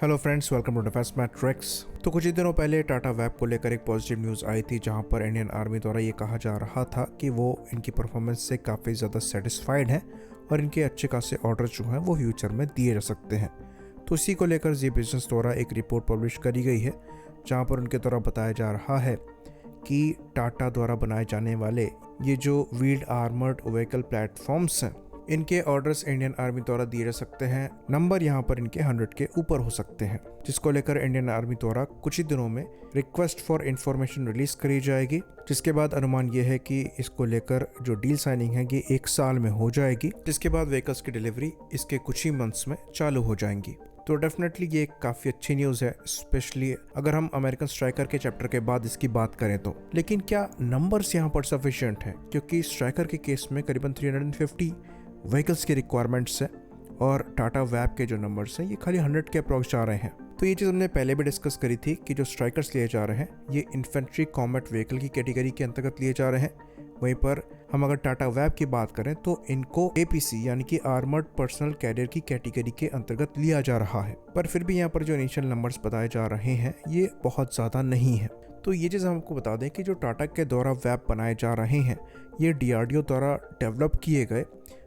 Hello friends, welcome to defence matrix. तो कुछ ही दिनों पहले टाटा वेब को लेकर एक पॉजिटिव न्यूज़ आई थी, जहां पर इंडियन आर्मी द्वारा ये कहा जा रहा था कि वो इनकी परफॉर्मेंस से काफ़ी ज़्यादा सेटिस्फाइड हैं और इनके अच्छे खासे ऑर्डर जो हैं वो फ्यूचर में दिए जा सकते हैं। तो इसी को लेकर जी बिजनेस द्वारा एक रिपोर्ट पब्लिश करी गई है, जहाँ पर उनके द्वारा बताया जा रहा है कि टाटा द्वारा बनाए जाने वाले ये जो व्हील्ड आर्मर्ड व्हीकल प्लेटफॉर्म्स हैं, इनके ऑर्डर्स इंडियन आर्मी द्वारा दिए जा सकते हैं। नंबर यहाँ पर इनके 100 के ऊपर हो सकते हैं, जिसको लेकर इंडियन आर्मी द्वारा कुछ ही दिनों में रिक्वेस्ट फॉर इंफॉर्मेशन रिलीज करी जाएगी, जिसके बाद अनुमान ये है कि इसको लेकर जो डील साइनिंग है ये 1 साल में हो जाएगी, जिसके बाद व्हीकल्स की डिलीवरी इसके कुछ ही मंथ्स में चालू हो जाएंगी। तो डेफिनेटली ये काफ़ी अच्छी न्यूज़ है, स्पेशली अगर हम अमेरिकन स्ट्राइकर के चैप्टर के बाद इसकी बात करें तो। लेकिन क्या नंबर्स यहाँ पर सफिशिएंट हैं? क्योंकि स्ट्राइकर के केस में करीबन 350 व्हीकल्स की रिक्वायरमेंट्स है और टाटा वेब के जो नंबर्स हैं ये खाली 100 के अप्रॉक्स जा रहे हैं। तो ये चीज़ हमने पहले भी डिस्कस करी थी कि जो स्ट्राइकर्स लिए जा रहे हैं ये इन्फेंट्री कॉम्बैट व्हीकल की कैटेगरी के अंतर्गत लिए जा रहे हैं। वहीं पर हम अगर टाटा वेब की बात करें तो इनको एपीसी यानी कि आर्मर्ड पर्सनल कैरियर की कैटेगरी के अंतर्गत लिया जा रहा है। पर फिर भी यहाँ पर जो इनिशियल नंबर्स बताए जा रहे हैं ये बहुत ज़्यादा नहीं है। तो ये चीज़ हम आपको बता दें कि जो टाटा के द्वारा वेब बनाए जा रहे हैं ये डीआरडीओ द्वारा डेवलप किए गए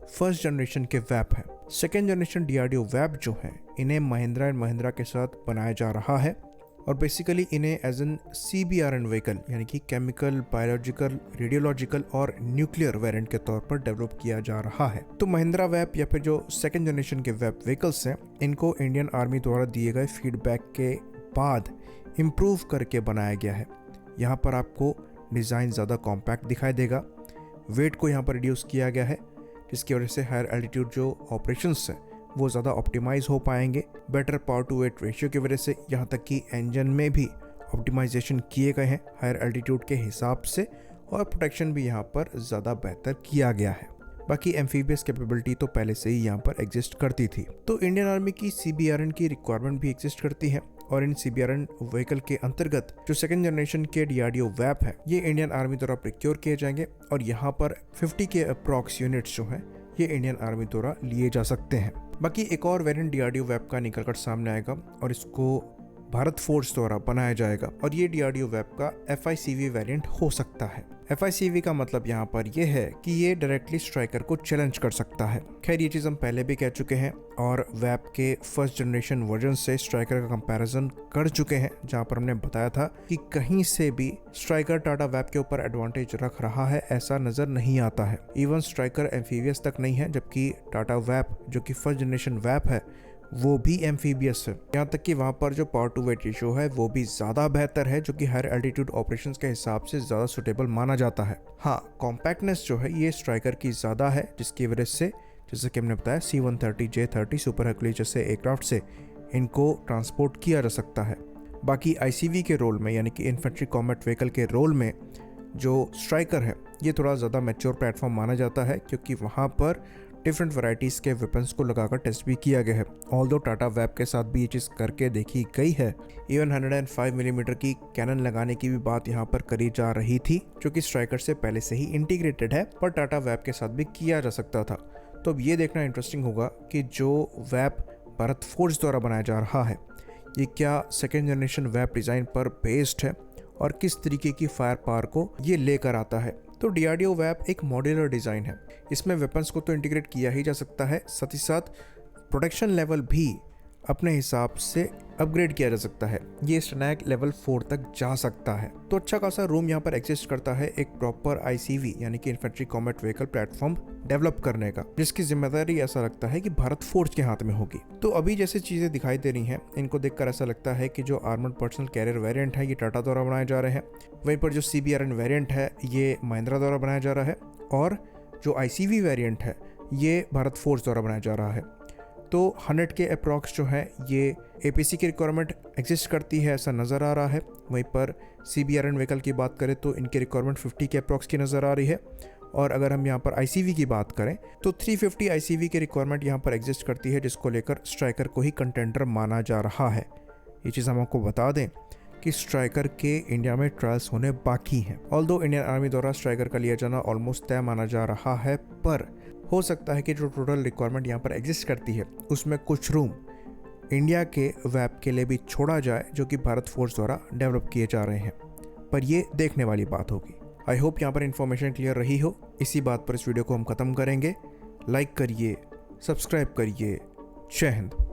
फर्स्ट जनरेशन के वेब हैं। सेकेंड जनरेशन डीआरडीओ वेब जो है इन्हें महिंद्रा एंड महिंद्रा के साथ बनाया जा रहा है और बेसिकली इन्हें एज एन CBRN व्हीकल यानी कि केमिकल, बायोलॉजिकल, रेडियोलॉजिकल और न्यूक्लियर वेरिएंट के तौर पर डेवलप किया जा रहा है। तो महिंद्रा वेब या फिर जो सेकेंड जनरेशन के वेब व्हीकल्स हैं इनको इंडियन आर्मी द्वारा दिए गए फीडबैक के बाद इम्प्रूव करके बनाया गया है। यहाँ पर आपको डिज़ाइन ज़्यादा कॉम्पैक्ट दिखाई देगा, वेट को यहाँ पर रिड्यूस किया गया है, जिसकी वजह से हायर एल्टीट्यूड जो ऑपरेशंस हैं वो ज़्यादा ऑप्टिमाइज हो पाएंगे। Better power to weight ratio की वजह से यहाँ तक कि इंजन में भी ऑप्टिमाइजेशन किए गए हैं हायर एल्टीट्यूड के हिसाब से, और प्रोटेक्शन भी यहाँ पर ज़्यादा बेहतर किया गया है। बाकी एम्फीबियस कैपेबिलिटी तो पहले से ही यहाँ पर एग्जिस्ट करती थी। तो इंडियन आर्मी की CBRN की रिक्वायरमेंट भी एग्जिस्ट करती है और इन CBRN व्हीकल के अंतर्गत जो सेकेंड जनरेशन के डीआरडीओ वेब है ये इंडियन आर्मी द्वारा प्रोक्योर किए जाएंगे और यहाँ पर 50 के अप्रॉक्स यूनिट्स जो हैं ये इंडियन आर्मी द्वारा लिए जा सकते हैं। बाकी एक और वेरिएंट डीआरडीओ वेब का निकल कर सामने आएगा और इसको भारत फोर्स द्वारा बनाया जाएगा और ये डीआरडीओ वेब का FICV वेरिएंट हो सकता है। FICV का मतलब यहाँ पर यह है कि ये डायरेक्टली स्ट्राइकर को चैलेंज कर सकता है। खैर ये चीज़ हम पहले भी कह चुके हैं और वेब के फर्स्ट जनरेशन वर्जन से स्ट्राइकर का कंपैरिजन कर चुके हैं, जहाँ पर हमने बताया था कि कहीं से भी स्ट्राइकर टाटा वेब के ऊपर एडवांटेज रख रहा है ऐसा नज़र नहीं आता है। इवन स्ट्राइकर एम्फीबियस तक नहीं है, जबकि टाटा वेब जो कि फर्स्ट जनरेशन वेब है वो भी एम्फीबियस है। यहाँ तक कि वहाँ पर जो पावर टू वेट रेशियो है वो भी ज़्यादा बेहतर है, जो कि हायर एल्टीट्यूड ऑपरेशंस के हिसाब से ज़्यादा सुटेबल माना जाता है। हाँ, कॉम्पैक्टनेस जो है ये स्ट्राइकर की ज़्यादा है, जिसकी वजह से जैसे कि हमने बताया C-130, J-30 सुपर हर्कुलिस जैसे एयरक्राफ्ट से इनको ट्रांसपोर्ट किया जा सकता है। बाकी ICV के रोल में यानी कि इन्फेंट्री कॉम्बैट व्हीकल के रोल में जो स्ट्राइकर है ये थोड़ा ज़्यादा मैच्योर प्लेटफॉर्म माना जाता है, क्योंकि वहाँ पर डिफरेंट वैरायटीज़ के वेपन्स को लगाकर टेस्ट भी किया गया है। ऑल्दो टाटा वेब के साथ भी ये चीज़ करके देखी गई है। इवन 105 मिलीमीटर की कैनन लगाने की भी बात यहाँ पर करी जा रही थी, जो कि स्ट्राइकर से पहले से ही इंटीग्रेटेड है, पर टाटा वेब के साथ भी किया जा सकता था। तो अब ये देखना इंटरेस्टिंग होगा कि जो वेब भारत फोर्स द्वारा बनाया जा रहा है ये क्या सेकेंड जनरेशन वेब डिज़ाइन पर बेस्ड है और किस तरीके की फायर पावर को ये लेकर आता है। तो डीआरडीओ वेब एक मॉड्यूलर डिज़ाइन है, इसमें वेपन्स को तो इंटीग्रेट किया ही जा सकता है, साथ ही साथ प्रोटेक्शन लेवल भी अपने हिसाब से अपग्रेड किया जा सकता है। ये स्नैक लेवल 4 तक जा सकता है। तो अच्छा खासा रूम यहाँ पर एग्जिस्ट करता है एक प्रॉपर ICV यानी कि infantry combat vehicle platform develop करने का, जिसकी जिम्मेदारी ऐसा लगता है कि भारत फोर्स के हाथ में होगी। तो अभी जैसे चीज़ें दिखाई दे रही हैं इनको देखकर ऐसा लगता है कि जो आर्मर्ड पर्सनल कैरियर वेरिएंट है ये टाटा द्वारा बनाए जा रहे हैं, वहीं पर जो CBRN वेरिएंट है ये महिंद्रा द्वारा बनाया जा रहा है और जो ICV वेरिएंट है ये भारत फोर्स द्वारा बनाया जा रहा है। तो 100 के अप्रॉक्स जो है ये APC की रिक्वायरमेंट एग्जिस्ट करती है ऐसा नज़र आ रहा है। वहीं पर CBRN व्हीकल की बात करें तो इनकी रिक्वायरमेंट 50 के अप्रॉक्स की नज़र आ रही है। और अगर हम यहाँ पर ICV की बात करें तो 350 ICV की रिक्वायरमेंट यहाँ पर एग्जिस्ट करती है, जिसको लेकर स्ट्राइकर को ही कंटेंडर माना जा रहा है। ये चीज़ हम आपको बता दें कि स्ट्राइकर के इंडिया में ट्रायल्स होने बाकी हैं। ऑल्दो इंडियन आर्मी द्वारा स्ट्राइकर का लिया जाना ऑलमोस्ट तय माना जा रहा है, पर हो सकता है कि जो टोटल रिक्वायरमेंट यहाँ पर एग्जिस्ट करती है उसमें कुछ रूम इंडिया के वेब के लिए भी छोड़ा जाए जो कि भारत फोर्स द्वारा डेवलप किए जा रहे हैं, पर ये देखने वाली बात होगी। आई होप यहाँ पर इन्फॉर्मेशन क्लियर रही हो। इसी बात पर इस वीडियो को हम ख़त्म करेंगे। लाइक करिए, सब्सक्राइब करिए। जय हिंद।